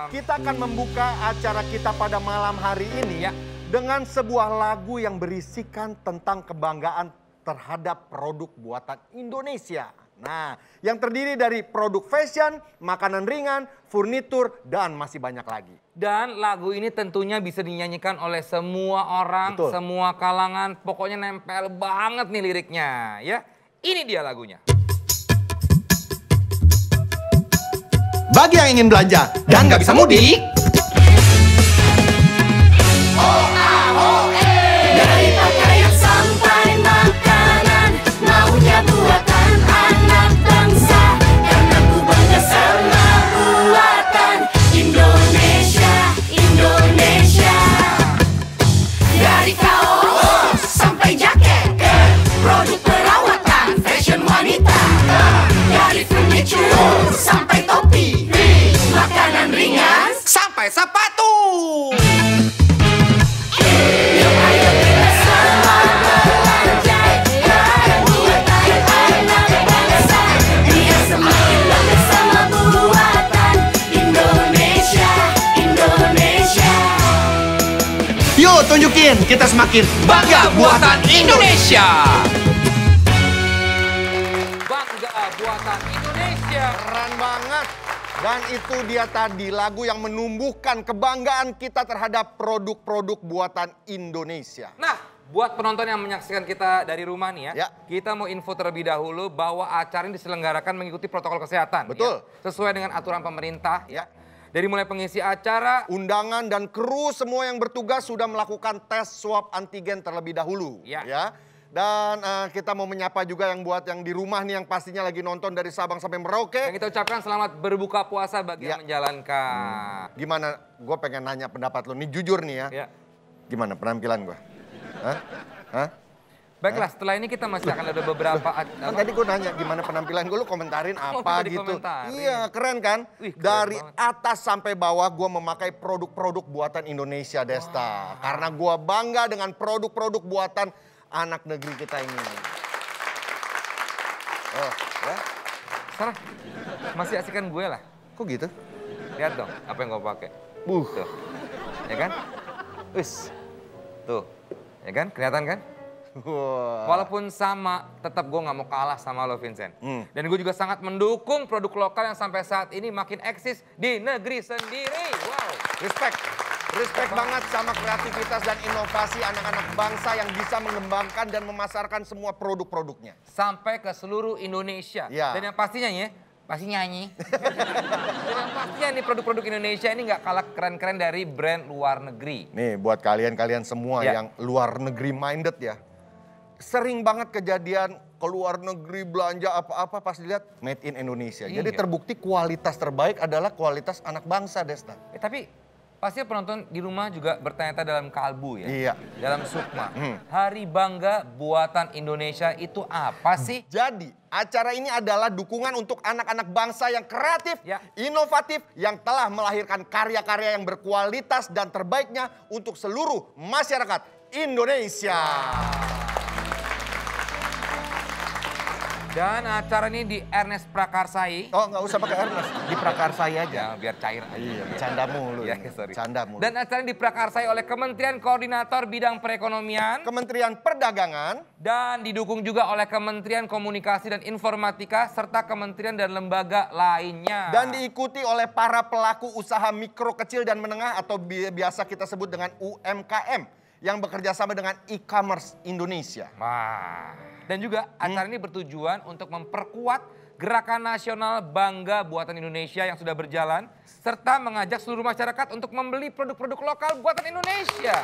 Kita akan membuka acara kita pada malam hari ini dengan sebuah lagu yang berisikan tentang kebanggaan terhadap produk buatan Indonesia. Nah, yang terdiri dari produk fashion, makanan ringan, furnitur, dan masih banyak lagi. Dan lagu ini tentunya bisa dinyanyikan oleh semua orang, semua kalangan. Pokoknya nempel banget nih liriknya, ya. Ini dia lagunya. Bagi yang ingin belanja dan nggak bisa mudik, dari pakaian sampai makanan, maunya buatan anak bangsa. Karena ku bangga sama buatan Indonesia, Indonesia. Dari kaos sampai jaket, produk perawatan, fashion wanita. Dari furniture sampai topi, makanan ringan sampai sepatu. yuk tunjukin kita semakin Bangga buatan Indonesia. Bangga buatan Indonesia. Keren banget. Dan itu dia tadi lagu yang menumbuhkan kebanggaan kita terhadap produk-produk buatan Indonesia. Nah, buat penonton yang menyaksikan kita dari rumah nih ya, kita mau info terlebih dahulu bahwa acara ini diselenggarakan mengikuti protokol kesehatan. Betul. Ya, sesuai dengan aturan pemerintah ya. Dari mulai pengisi acara, undangan dan kru semua yang bertugas sudah melakukan tes swab antigen terlebih dahulu. Ya. Dan kita mau menyapa juga yang buat yang di rumah nih yang pastinya lagi nonton dari Sabang sampai Merauke. Dan kita ucapkan selamat berbuka puasa bagi yang menjalankan. Gimana? Gue pengen nanya pendapat lo. Nih jujur nih ya. Gimana penampilan gue? Hah? Baiklah, setelah ini kita masih akan ada beberapa... Kan tadi gue nanya gimana penampilan gue, lu komentarin apa gitu. Iya, keren kan? Keren dari banget. atas sampai bawah gue memakai produk-produk buatan Indonesia, Desta. Karena gue bangga dengan produk-produk buatan anak negeri kita ini. Sarah, masih asikan gue lah. Kok gitu? Lihat dong apa yang gue pakai. Tuh, ya kan? Wis, tuh, ya kan? Kelihatan kan? Walaupun sama, tetap gue nggak mau kalah sama lo, Vincent. Dan gue juga sangat mendukung produk lokal yang sampai saat ini makin eksis di negeri sendiri. Wow, Respect banget sama kreativitas dan inovasi anak-anak bangsa yang bisa mengembangkan dan memasarkan semua produk-produknya. Sampai ke seluruh Indonesia. Dan yang pastinya ya, pasti nyanyi. Dan yang pastinya nih produk-produk Indonesia ini nggak kalah keren-keren dari brand luar negeri. Nih buat kalian-kalian semua yang luar negeri minded ya. Sering banget kejadian ke luar negeri belanja apa-apa pas dilihat made in Indonesia. Jadi terbukti kualitas terbaik adalah kualitas anak bangsa, Desta. Tapi pasti penonton di rumah juga bertanya-tanya dalam kalbu ya. Iya. Dalam sukma. Hari Bangga Buatan Indonesia itu apa sih? Jadi acara ini adalah dukungan untuk anak-anak bangsa yang kreatif, inovatif, yang telah melahirkan karya-karya yang berkualitas dan terbaiknya untuk seluruh masyarakat Indonesia. Dan acara ini di Ernest Prakarsai. Oh, nggak usah pakai Ernest, di Prakarsai aja. Biar cair aja. Iya, bercanda mulu. Bercanda mulu. Dan acara ini diprakarsai oleh Kementerian Koordinator Bidang Perekonomian, Kementerian Perdagangan, dan didukung juga oleh Kementerian Komunikasi dan Informatika, serta kementerian dan lembaga lainnya. Dan diikuti oleh para pelaku usaha mikro, kecil, dan menengah atau biasa kita sebut dengan UMKM yang bekerja sama dengan e-commerce Indonesia. Dan juga acara ini bertujuan untuk memperkuat gerakan nasional Bangga Buatan Indonesia yang sudah berjalan, serta mengajak seluruh masyarakat untuk membeli produk-produk lokal buatan Indonesia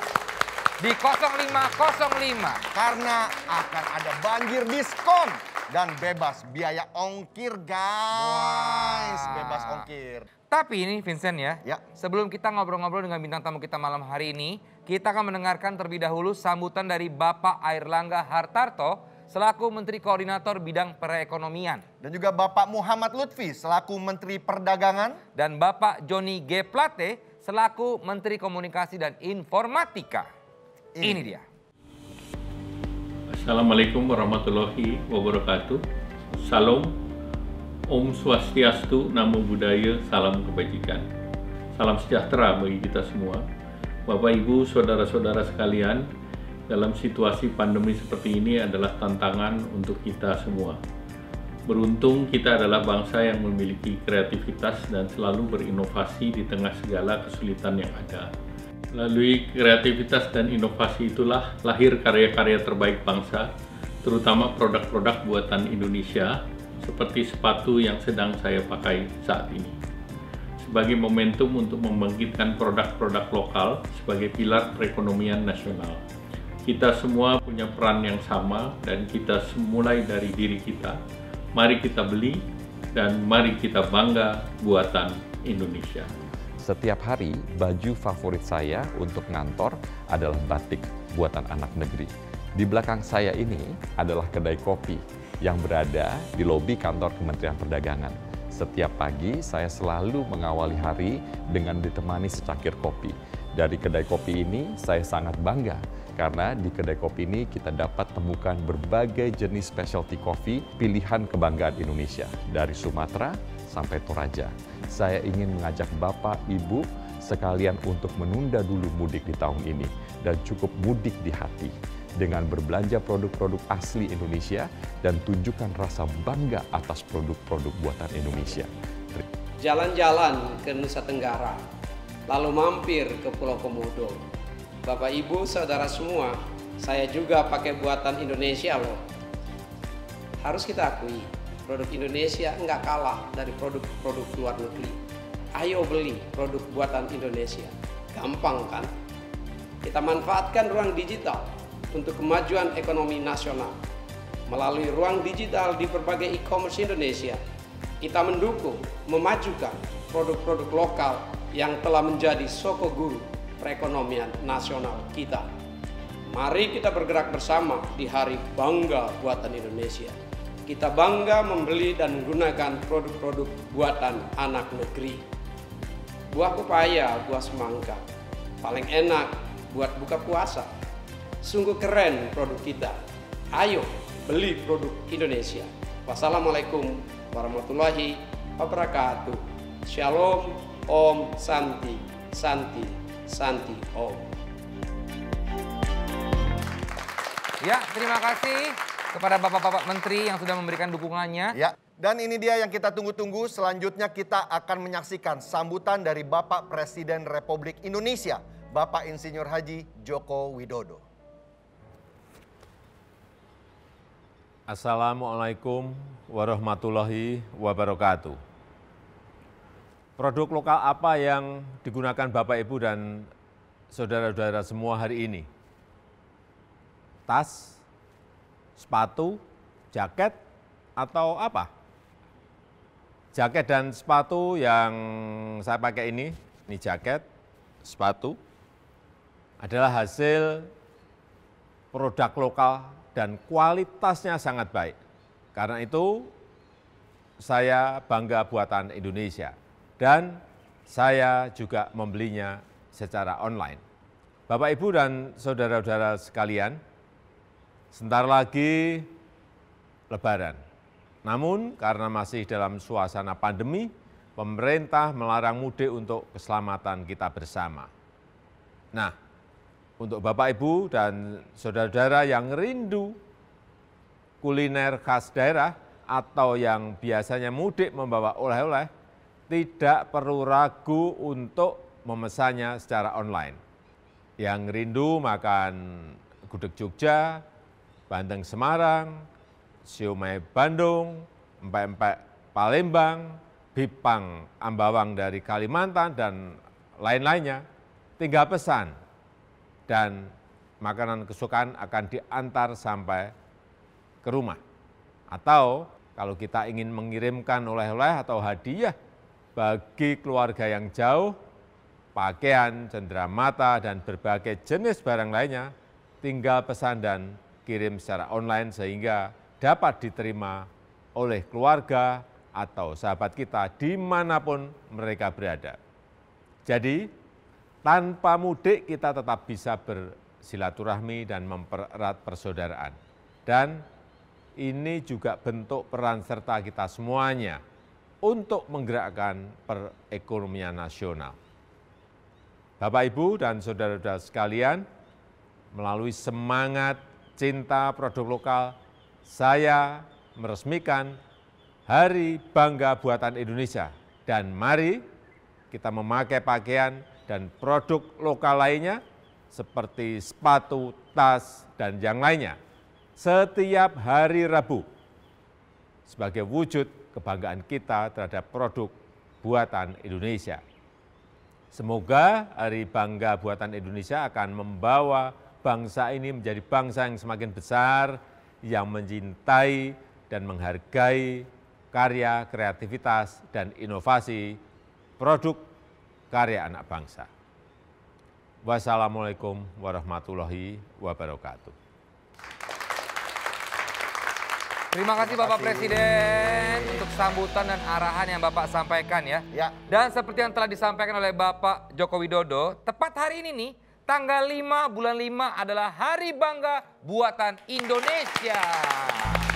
di 0505. Karena akan ada banjir diskon dan bebas biaya ongkir, guys. Bebas ongkir. Tapi ini Vincent ya, sebelum kita ngobrol-ngobrol dengan bintang tamu kita malam hari ini, kita akan mendengarkan terlebih dahulu sambutan dari Bapak Airlangga Hartarto selaku Menteri Koordinator Bidang Perekonomian. Dan juga Bapak Muhammad Lutfi selaku Menteri Perdagangan. Dan Bapak Johnny G. Plate selaku Menteri Komunikasi dan Informatika. Ini dia. Assalamualaikum warahmatullahi wabarakatuh. Salam, Om Swastiastu, Namo Buddhaya, salam kebajikan. Salam sejahtera bagi kita semua. Bapak, Ibu, saudara-saudara sekalian, dalam situasi pandemi seperti ini adalah tantangan untuk kita semua. Beruntung kita adalah bangsa yang memiliki kreativitas dan selalu berinovasi di tengah segala kesulitan yang ada. Melalui kreativitas dan inovasi itulah lahir karya-karya terbaik bangsa, terutama produk-produk buatan Indonesia, seperti sepatu yang sedang saya pakai saat ini. Sebagai momentum untuk membangkitkan produk-produk lokal sebagai pilar perekonomian nasional. Kita semua punya peran yang sama dan kita mulai dari diri kita. Mari kita beli dan mari kita bangga buatan Indonesia. Setiap hari, baju favorit saya untuk ngantor adalah batik buatan anak negeri. Di belakang saya ini adalah kedai kopi yang berada di lobi kantor Kementerian Perdagangan. Setiap pagi, saya selalu mengawali hari dengan ditemani secangkir kopi. Dari kedai kopi ini, saya sangat bangga karena di kedai kopi ini kita dapat temukan berbagai jenis specialty coffee pilihan kebanggaan Indonesia dari Sumatera sampai Toraja. Saya ingin mengajak Bapak, Ibu sekalian untuk menunda dulu mudik di tahun ini dan cukup mudik di hati dengan berbelanja produk-produk asli Indonesia dan tunjukkan rasa bangga atas produk-produk buatan Indonesia. Jalan-jalan ke Nusa Tenggara, lalu mampir ke Pulau Komodo. Bapak, Ibu, saudara semua, saya juga pakai buatan Indonesia loh. Harus kita akui, produk Indonesia nggak kalah dari produk-produk luar negeri. Ayo beli produk buatan Indonesia. Gampang kan? Kita manfaatkan ruang digital untuk kemajuan ekonomi nasional. Melalui ruang digital di berbagai e-commerce Indonesia, kita mendukung, memajukan produk-produk lokal yang telah menjadi soko guru perekonomian nasional kita. Mari kita bergerak bersama di Hari Bangga Buatan Indonesia. Kita bangga membeli dan menggunakan produk-produk buatan anak negeri. Buah pepaya, buah semangka, paling enak buat buka puasa. Sungguh keren produk kita. Ayo beli produk Indonesia. Wassalamualaikum warahmatullahi wabarakatuh. Shalom, Om, Santi, Santi, Santi, Om. Ya, terima kasih kepada Bapak-Bapak Menteri yang sudah memberikan dukungannya. Ya, dan ini dia yang kita tunggu-tunggu. Selanjutnya kita akan menyaksikan sambutan dari Bapak Presiden Republik Indonesia, Bapak Insinyur Haji Joko Widodo. Assalamualaikum warahmatullahi wabarakatuh. Produk lokal apa yang digunakan Bapak, Ibu, dan saudara-saudara semua hari ini? Tas, sepatu, jaket, atau apa? Jaket dan sepatu yang saya pakai ini jaket, sepatu, adalah hasil produk lokal dan kualitasnya sangat baik. Karena itu saya bangga buatan Indonesia dan saya juga membelinya secara online. Bapak, Ibu, dan saudara-saudara sekalian, sebentar lagi Lebaran. Namun karena masih dalam suasana pandemi, pemerintah melarang mudik untuk keselamatan kita bersama. Nah, untuk Bapak, Ibu, dan saudara-saudara yang rindu kuliner khas daerah atau yang biasanya mudik membawa oleh-oleh, tidak perlu ragu untuk memesannya secara online. Yang rindu makan gudeg Jogja, bandeng Semarang, siomay Bandung, empek-empek Palembang, bipang Ambawang dari Kalimantan, dan lain-lainnya, tinggal pesan. Dan makanan kesukaan akan diantar sampai ke rumah. Atau kalau kita ingin mengirimkan oleh-oleh atau hadiah bagi keluarga yang jauh, pakaian, cenderamata, dan berbagai jenis barang lainnya, tinggal pesan dan kirim secara online sehingga dapat diterima oleh keluarga atau sahabat kita dimanapun mereka berada. Jadi, tanpa mudik kita tetap bisa bersilaturahmi dan mempererat persaudaraan. Dan ini juga bentuk peran serta kita semuanya untuk menggerakkan perekonomian nasional. Bapak, Ibu, dan saudara-saudara sekalian, melalui semangat cinta produk lokal, saya meresmikan Hari Bangga Buatan Indonesia. Dan mari kita memakai pakaian dan produk lokal lainnya seperti sepatu, tas, dan yang lainnya setiap hari Rabu sebagai wujud kebanggaan kita terhadap produk buatan Indonesia. Semoga Hari Bangga Buatan Indonesia akan membawa bangsa ini menjadi bangsa yang semakin besar, yang mencintai dan menghargai karya, kreativitas, dan inovasi produk karya anak bangsa. Wassalamualaikum warahmatullahi wabarakatuh. Terima kasih Bapak Presiden untuk sambutan dan arahan yang Bapak sampaikan ya. Dan seperti yang telah disampaikan oleh Bapak Joko Widodo, tepat hari ini nih, tanggal 5 bulan 5 adalah Hari Bangga Buatan Indonesia.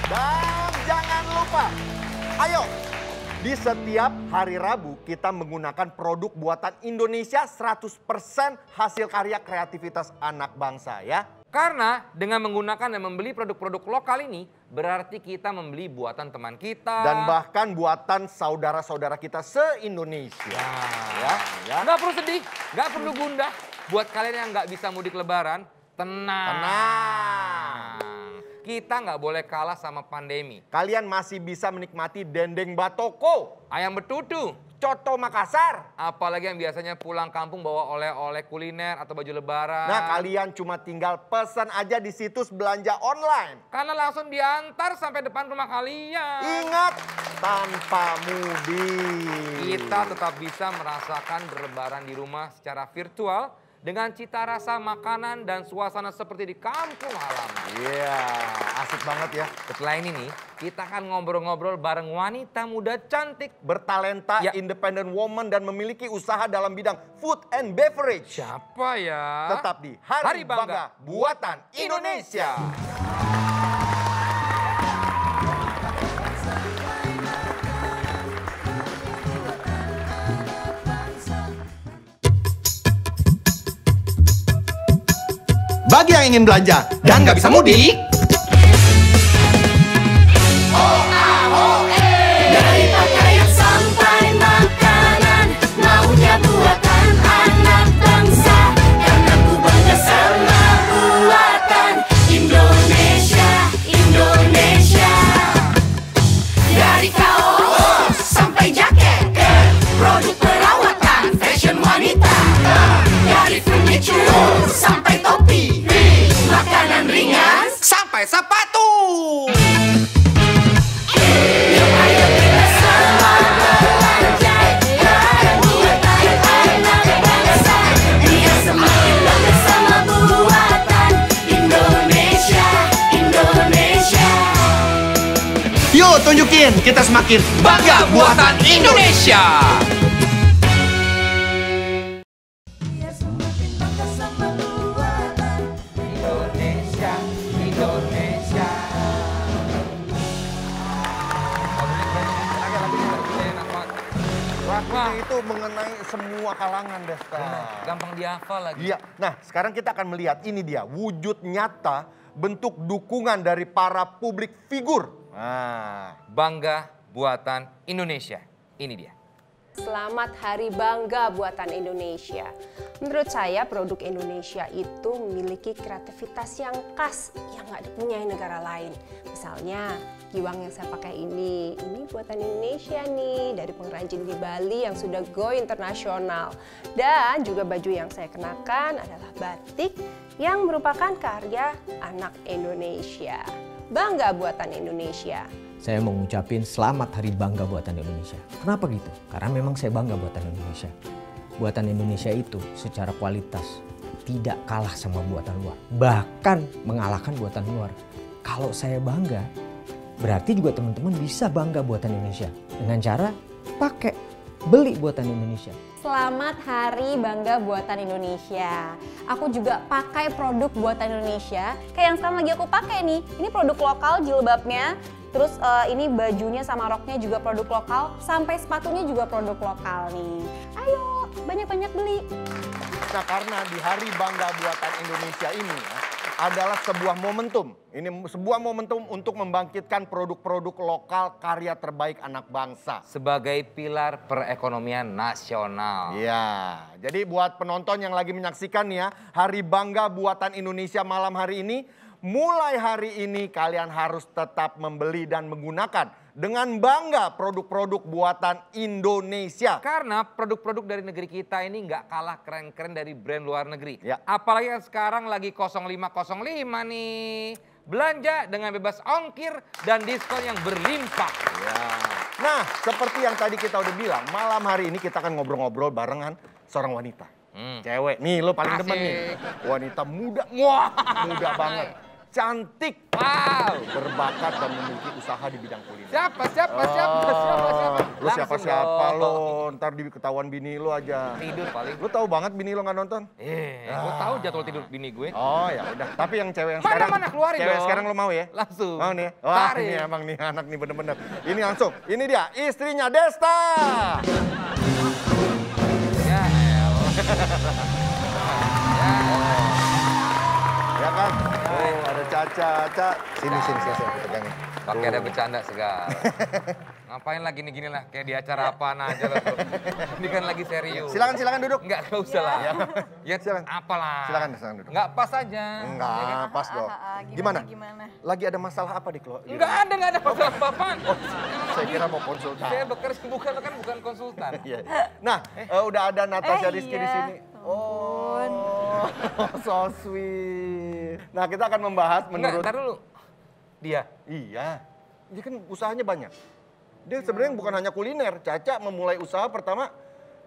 Dan jangan lupa, ayo di setiap hari Rabu kita menggunakan produk buatan Indonesia 100% hasil karya kreativitas anak bangsa ya. Karena dengan menggunakan dan membeli produk-produk lokal ini, berarti kita membeli buatan teman kita. Dan bahkan buatan saudara-saudara kita se-Indonesia. Ya. Nggak perlu sedih, nggak perlu gundah. Buat kalian yang nggak bisa mudik lebaran, tenang. Kita nggak boleh kalah sama pandemi. Kalian masih bisa menikmati dendeng batoko, ayam betutu, coto Makassar. Apalagi yang biasanya pulang kampung bawa oleh-oleh kuliner atau baju lebaran. Nah, kalian cuma tinggal pesan aja di situs belanja online. Karena langsung diantar sampai depan rumah kalian. Ingat, tanpa mudik. Kita tetap bisa merasakan berlebaran di rumah secara virtual dengan cita rasa makanan dan suasana seperti di kampung halaman. Iya, asik banget ya. Setelah ini nih, kita akan ngobrol-ngobrol bareng wanita muda cantik, bertalenta, independent woman, dan memiliki usaha dalam bidang food and beverage. Siapa ya? Tetap di Hari Bangga Buatan Indonesia. Bagi yang ingin belanja dan nggak bisa mudik, dari pakaian sampai makanan, maunya buatan anak bangsa. Karena ku bangga sama buatan Indonesia, Indonesia. Dari kaos sampai jaket, produk perawatan, fashion wanita. Dari furniture sampai topi, makanan ringan sampai sepatu. Yuk ayo kita sama belanja barang buatan anak bangsa, biar semakin bangga sama buatan Indonesia, Indonesia. yuk tunjukin kita semakin bangga buatan Indonesia. Lagunya itu mengenai semua kalangan, Desta. Gampang dihafal lagi. Iya. Nah, sekarang kita akan melihat ini dia wujud nyata bentuk dukungan dari para publik figur. Nah, Bangga Buatan Indonesia. Ini dia. Selamat Hari Bangga Buatan Indonesia. Menurut saya produk Indonesia itu memiliki kreativitas yang khas yang nggak dipunyai negara lain. Misalnya giwang yang saya pakai ini buatan Indonesia nih, dari pengrajin di Bali yang sudah go internasional. Dan juga baju yang saya kenakan adalah batik yang merupakan karya anak Indonesia. Bangga Buatan Indonesia. Saya mau ngucapin selamat Hari Bangga Buatan Indonesia. Kenapa gitu? Karena memang saya bangga buatan Indonesia. Buatan Indonesia itu secara kualitas tidak kalah sama buatan luar. Bahkan mengalahkan buatan luar. Kalau saya bangga, berarti juga teman-teman bisa bangga buatan Indonesia. Dengan cara beli buatan Indonesia. Selamat Hari Bangga Buatan Indonesia. Aku juga pakai produk buatan Indonesia. Kayak yang sekarang lagi aku pakai nih. Ini produk lokal jilbabnya. Terus ini bajunya sama roknya juga produk lokal. Sampai sepatunya juga produk lokal nih. Ayo banyak-banyak beli. Nah, karena di Hari Bangga Buatan Indonesia ini ya, adalah sebuah momentum. Ini sebuah momentum untuk membangkitkan produk-produk lokal karya terbaik anak bangsa. Sebagai pilar perekonomian nasional. Iya, jadi buat penonton yang lagi menyaksikan ya, Hari Bangga Buatan Indonesia malam hari ini, mulai hari ini kalian harus tetap membeli dan menggunakan dengan bangga produk-produk buatan Indonesia. Karena produk-produk dari negeri kita ini nggak kalah keren-keren dari brand luar negeri. Ya. Apalagi yang sekarang lagi 0505 nih. Belanja dengan bebas ongkir dan diskon yang berlimpah. Ya. Nah, seperti yang tadi kita udah bilang, malam hari ini kita akan ngobrol-ngobrol barengan seorang wanita. Cewek, nih lo paling demen nih. Wanita muda, wah muda banget. Cantik, Wow. berbakat dan memiliki usaha di bidang kuliner. Siapa? Lu siapa-siapa lo, ntar ketahuan bini lo aja. Tidur paling. Lu tahu banget bini lo nggak nonton? Gue tahu jadwal tidur bini gue. Oh ya udah, tapi yang cewek yang Mana, sekarang, mana, keluarin cewek dong. sekarang lo mau ya? Langsung. Mau nih? Wah Tarik. ini emang nih anak nih bener-bener. Ini langsung, ini dia istrinya Desta. Ya elah. Ya kan? Oh ada Caca. Sini kita pegangin. Pakai ada bercanda segala. Ngapain lagi gini lah, kayak di acara apaan aja lah. Ini kan lagi serius. Silakan duduk. Enggak usah lah. Ya Silakan. apalah. Silakan duduk. Enggak pas aja. Enggak, pas dong. Gimana? Lagi ada masalah apa di keluarga? Enggak ada masalah apa-apaan. Saya kira mau konsultan. Saya bekerja bukan konsultan. Iya. Nah, udah ada Natasha Rizky di sini. Oh, so sweet. Nah, kita akan membahas menurut... Ntar dulu. Dia? Iya. Dia kan usahanya banyak. Dia sebenarnya bukan hanya kuliner. Caca memulai usaha pertama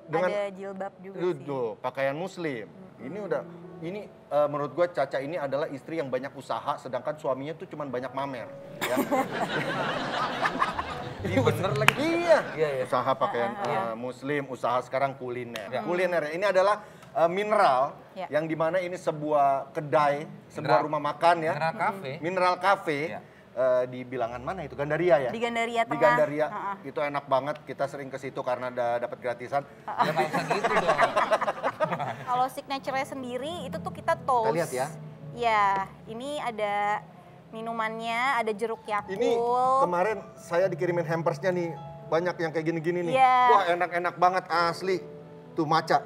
dengan... Ada jilbab juga Tuh, pakaian muslim. Ini menurut gue Caca ini adalah istri yang banyak usaha, sedangkan suaminya tuh cuman banyak mamer. Ya. Iya bener lagi. Iya. Iya. Usaha pakaian muslim, usaha sekarang kuliner. Kuliner ini adalah mineral yang dimana ini sebuah kedai, sebuah rumah makan ya. Mineral Cafe. Mineral Cafe. Di bilangan mana itu? Gandaria ya? Di Gandaria Di Tengah. Gandaria. Itu enak banget. Kita sering ke situ karena dapat gratisan. Ya nggak usah gitu dong. Kalau signature-nya sendiri itu tuh kita toast. Kita lihat ya. Ya, ini ada minumannya, ada jeruk Yakult. Ini kemarin saya dikirimin hampersnya nih. Banyak yang kayak gini-gini nih. Iya. Wah enak-enak banget asli. Tuh maca.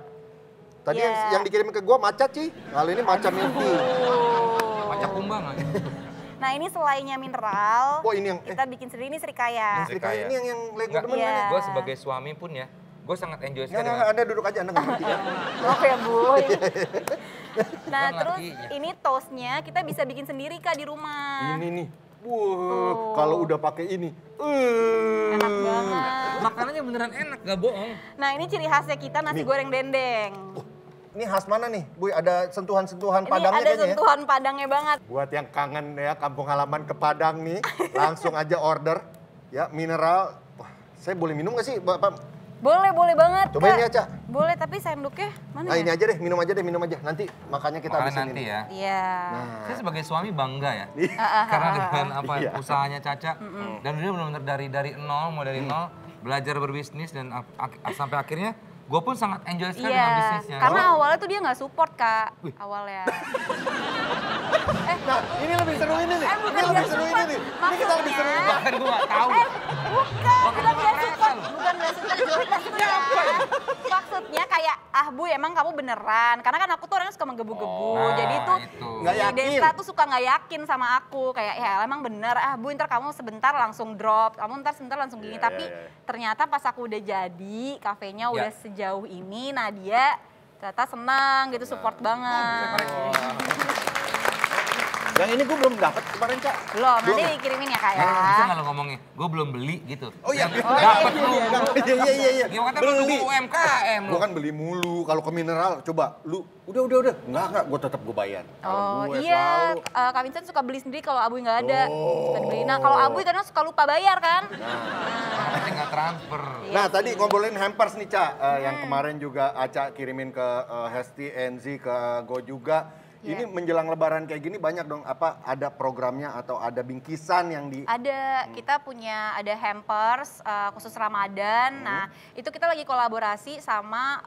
Tadi Iya. yang dikirimin ke gua maca Ci. Kalau ini maca milk tea. Macam kumbang aja. Nah ini selainnya mineral, Oh ini yang kita bikin sendiri ini serikaya. Serikaya ini yang Lego Enggak, demen Iya. kan? gue sebagai suami pun ya, gue sangat enjoy sekali. Enggak, Anda duduk aja, Anda nggak ngerti kan? Oh ya Bu. Nah Gua terus ngerti, ya. ini toastnya kita bisa bikin sendiri Kak di rumah. Ini nih. Wah, kalau udah pakai ini. Enak banget. Makanannya beneran enak, gak bohong. Nah ini ciri khasnya kita nasi goreng dendeng. Ini khas mana nih? Bu, ada sentuhan-sentuhan Ini Padangnya ada kayaknya ya? sentuhan Padangnya banget. Buat yang kangen ya kampung halaman ke Padang nih, langsung aja order. Ya, mineral. Wah, saya boleh minum nggak sih, Bapak? Boleh banget Cobain Kak. ya, Cak. Boleh tapi sendoknya mana Nah, ya? ini aja deh, minum aja. Nanti makannya kita Makanan habisin nanti ini. ya. Iya. Saya sebagai suami bangga ya. Iya. Karena dengan Iya. usahanya Caca. Dan dia benar-benar dari nol, mau dari nol. Belajar berbisnis dan sampai akhirnya gue pun sangat enjoy sekali dengan Iya, bisnisnya. karena awalnya tuh dia nggak support Kak, awalnya. Nah, ini lebih seru ini nih. bukan Ini lebih dia seru ini support. nih. Ini kita lebih seru ini. Maksudnya- Bahkan gue gak tahu. Bukan dia support, bukan dia support maksudnya. Maksudnya kayak, Bu emang kamu beneran, karena kan aku tuh orangnya suka menggebu-gebu, Nah, jadi tuh itu. Nggak si yakin. Desta tuh suka nggak yakin sama aku, kayak ya emang bener, Bu ntar kamu sebentar langsung drop, kamu ntar sebentar langsung gini, Iya, tapi iya, iya. ternyata pas aku udah jadi, kafenya udah Ya. sejauh ini, nah dia ternyata senang gitu, support banget. Yang ini gue belum dapat kemarin, Cak. Belum, nanti Belum. dikirimin ya Kak ya. Bisa nggak lo ngomongnya? Gue belum beli gitu. Oh iya. Dapat lu. Iya. Gimana kan lu UMKM Gue lu. kan beli mulu, kalau ke mineral coba lu udah. Enggak, gue tetap gue bayar. Kalau gue Iya, selalu. Kak Vincent suka beli sendiri kalau Abuy nggak ada. Oh. Suka dibeli. Nah kalau Abuy kadang suka lupa bayar kan. Nanti nggak transfer. Nah tadi ngobrolin hampers nih Cak, yang kemarin juga Aca kirimin ke Hesti, Enzi, ke Go juga. Ini menjelang lebaran kayak gini banyak dong ada programnya atau ada bingkisan yang di... Ada, kita punya ada hampers khusus Ramadan. Nah, itu kita lagi kolaborasi sama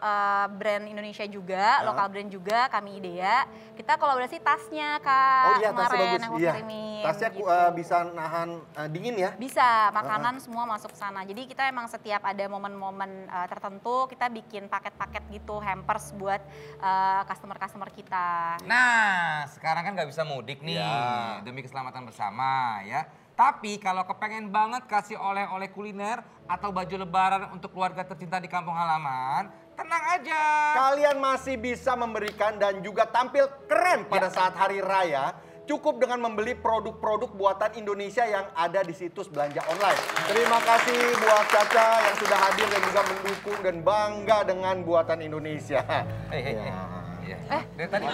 brand Indonesia juga, lokal brand juga, kami Idea. Kita kolaborasi tasnya, Kak. Oh iya, tasnya bagus. Yang mau Iya. kirimin, Tasnya gitu. Bisa nahan dingin ya? Bisa, makanan semua masuk sana. Jadi kita emang setiap ada momen-momen tertentu, kita bikin paket-paket gitu, hampers buat customer-customer kita. Nah, sekarang kan nggak bisa mudik nih, Ya. demi keselamatan bersama ya. Tapi kalau kepengen banget kasih oleh-oleh kuliner atau baju lebaran untuk keluarga tercinta di kampung halaman, tenang aja. Kalian masih bisa memberikan dan juga tampil keren pada saat hari raya. Cukup dengan membeli produk-produk buatan Indonesia yang ada di situs belanja online. Terima kasih buat Caca yang sudah hadir dan juga mendukung dan bangga dengan buatan Indonesia. Dari tadi.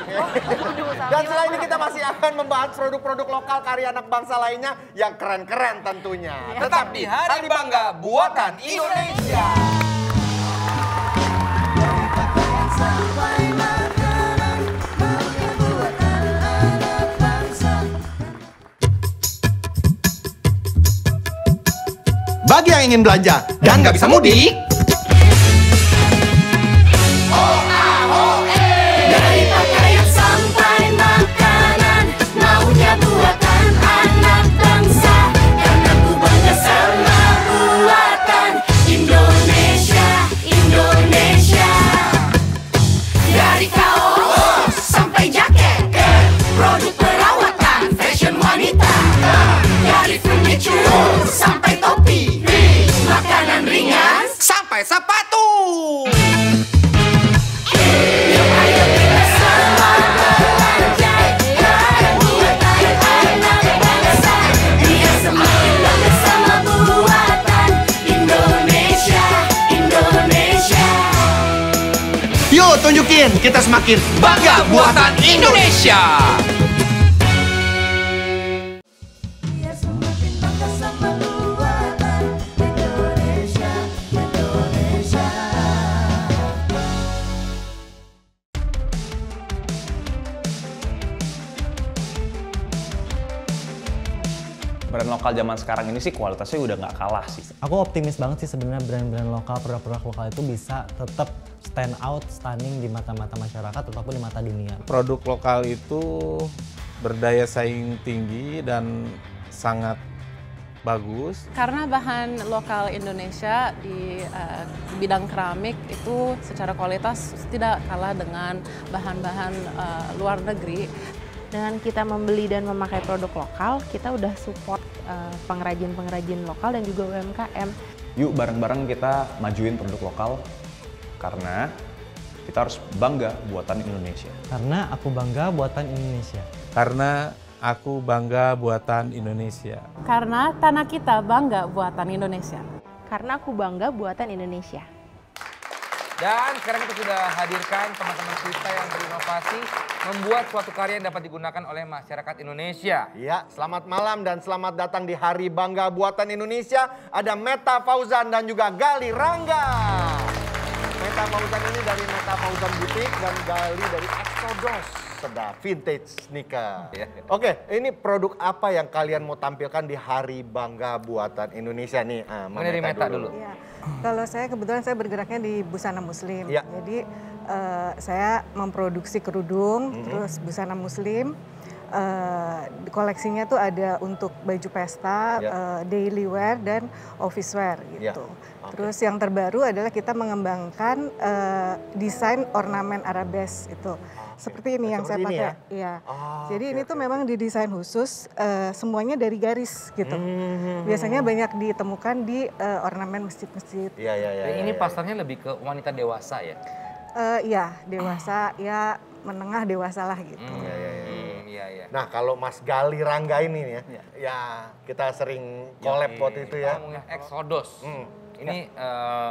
Dan setelah ini kita masih akan membahas produk-produk lokal karya anak bangsa lainnya yang keren-keren tentunya. Tetap di Hari Bangga Buatan Indonesia. Bagi yang ingin belanja dan nggak bisa mudik, Dari pakaian sampai makanan, maunya buatan anak bangsa. Karena ku bangga sama buatan Indonesia, Indonesia. Dari kaos sampai jaket, produk perawatan, fashion wanita. Dari furniture sampai topi, makanan ringan sampai sepatu. Yuk ayo kita sama belanja barang buatan anak bangsa. Biar semakin bangga sama buatan Indonesia, Indonesia. yuk tunjukin kita semakin bangga buatan Indonesia. Biar semakin bangga sama buatan Indonesia, Indonesia. Brand lokal zaman sekarang ini sih kualitasnya udah nggak kalah sih. Aku optimis banget sih sebenarnya brand-brand lokal, produk-produk lokal itu bisa tetap stand out, stunning di mata-mata masyarakat ataupun di mata dunia. Produk lokal itu berdaya saing tinggi dan sangat bagus. Karena bahan lokal Indonesia di bidang keramik itu secara kualitas tidak kalah dengan bahan-bahan luar negeri. Dengan kita membeli dan memakai produk lokal, kita udah support pengrajin-pengrajin lokal dan juga UMKM. Yuk bareng-bareng kita majuin produk lokal karena kita harus bangga buatan Indonesia. Karena aku bangga buatan Indonesia. Karena aku bangga buatan Indonesia. Karena tanah kita bangga buatan Indonesia. Karena aku bangga buatan Indonesia. Dan sekarang kita sudah hadirkan teman-teman kita yang berinovasi membuat suatu karya yang dapat digunakan oleh masyarakat Indonesia. Ya, selamat malam dan selamat datang di Hari Bangga Buatan Indonesia. Ada Meta Fauzan dan juga Gali Rangga. Meta Fauzan ini dari Meta Fauzan Butik dan Gali dari Exodus. Sedap, vintage sneaker. Oke, ini produk apa yang kalian mau tampilkan di Hari Bangga Buatan Indonesia nih? Mulai dari Meta dulu. Ya. Kalau saya kebetulan saya bergeraknya di busana muslim. Ya. Jadi saya memproduksi kerudung, terus busana muslim. Koleksinya tuh ada untuk baju pesta, daily wear dan office wear gitu. Terus yang terbaru adalah kita mengembangkan desain ornamen arabes itu. Seperti ini yang saya pakai. Iya. Jadi ini tuh memang didesain khusus, semuanya dari garis gitu. Biasanya banyak ditemukan di ornamen masjid-masjid. Ini pasarnya lebih ke wanita dewasa ya? Iya, dewasa, ya menengah dewasa lah gitu. Nah, kalau Mas Gali Rangga ini ya, ya kita sering collab waktu itu ya. Exodus. Ini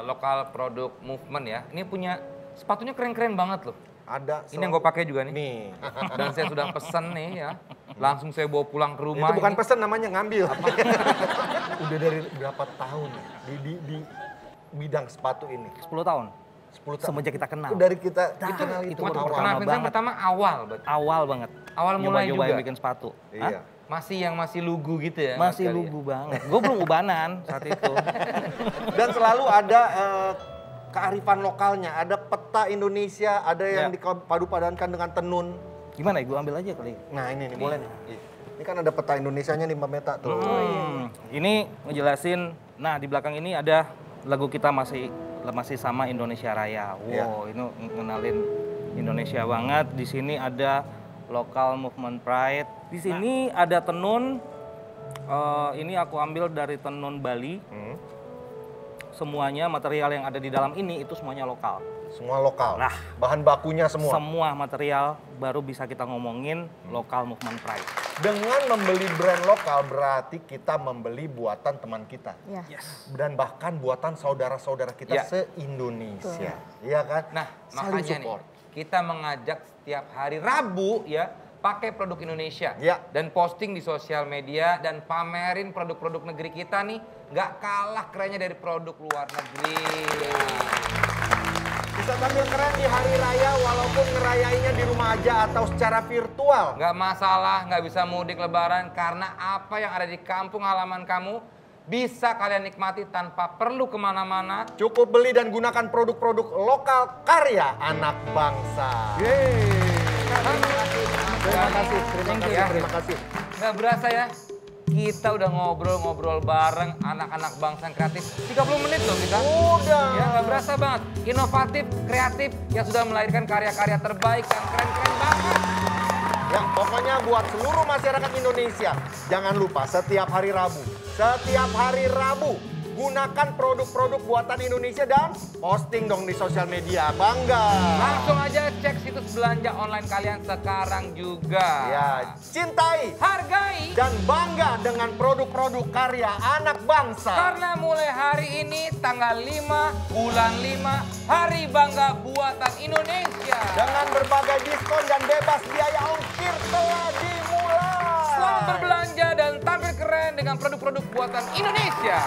lokal produk movement ya. Ini punya sepatunya keren-keren banget loh. Ada. Ini yang gue pakai juga nih. Dan saya sudah pesen nih ya. Langsung saya bawa pulang ke rumah. Itu bukan pesen, namanya ngambil. Udah dari berapa tahun di bidang sepatu ini? 10 tahun. 10 tahun. Semenjak kita kenal. Dari kita Nah, kenal itu awal. Kenal Vincent pertama awal berarti. Awal banget. Awal mulai Nyoba-nyoba juga. bikin sepatu. Iya. Masih lugu gitu ya? Masih Mas Kali lugu banget. Gue belum ubanan saat itu. Dan selalu ada kearifan lokalnya, ada peta Indonesia, ada yang dipadu-padankan dengan tenun. Gimana ya, gue ambil aja kali. Nah ini nih, boleh nih. Ini kan ada peta Indonesianya nih Mbak Meta tuh. Ini ngejelasin, nah di belakang ini ada lagu kita masih sama Indonesia Raya. Wow, ini ngenalin Indonesia banget. Di sini ada local movement pride. Di sini ada tenun. Ini aku ambil dari tenun Bali. Semuanya material yang ada di dalam ini itu semuanya lokal. Semua lokal. Nah, bahan bakunya semua. Semua material baru bisa kita ngomongin local movement pride. Dengan membeli brand lokal berarti kita membeli buatan teman kita. Dan bahkan buatan saudara-saudara kita se-Indonesia. Iya kan? Nah, saling makanya support. nih, kita mengajak setiap hari Rabu ya, pakai produk Indonesia. Dan posting di sosial media dan pamerin produk-produk negeri kita nih, nggak kalah kerennya dari produk luar negeri. Bisa tampil keren di hari raya walaupun ngerayainnya di rumah aja atau secara virtual. Nggak masalah, nggak bisa mudik lebaran karena apa yang ada di kampung halaman kamu bisa kalian nikmati tanpa perlu kemana-mana. Cukup beli dan gunakan produk-produk lokal karya anak bangsa. Terima kasih. Nggak berasa ya, kita udah ngobrol-ngobrol bareng anak-anak bangsa yang kreatif. 30 menit loh kita. Udah. Ya nggak berasa banget. Inovatif, kreatif, yang sudah melahirkan karya-karya terbaik yang keren-keren banget. Ya, pokoknya buat seluruh masyarakat Indonesia, jangan lupa setiap hari Rabu, gunakan produk-produk buatan Indonesia dan posting dong di sosial media. Bangga. Langsung aja cek situs belanja online kalian sekarang juga. Ya, cintai, hargai, dan bangga dengan produk-produk karya anak bangsa. Karena mulai hari ini tanggal 5 bulan 5 Hari Bangga Buatan Indonesia. Dengan berbagai diskon dan bebas biaya ongkir telah dimulai. Selamat berbelanja dan tampil keren dengan produk-produk buatan Indonesia.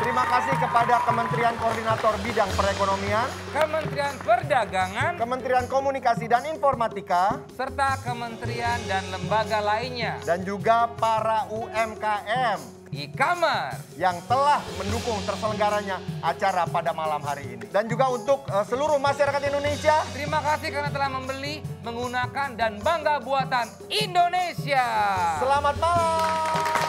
Terima kasih kepada Kementerian Koordinator Bidang Perekonomian, Kementerian Perdagangan, Kementerian Komunikasi dan Informatika, serta kementerian dan lembaga lainnya. Dan juga para UMKM e-commerce yang telah mendukung terselenggaranya acara pada malam hari ini. Dan juga untuk seluruh masyarakat Indonesia. Terima kasih karena telah membeli, menggunakan, dan bangga buatan Indonesia. Selamat malam.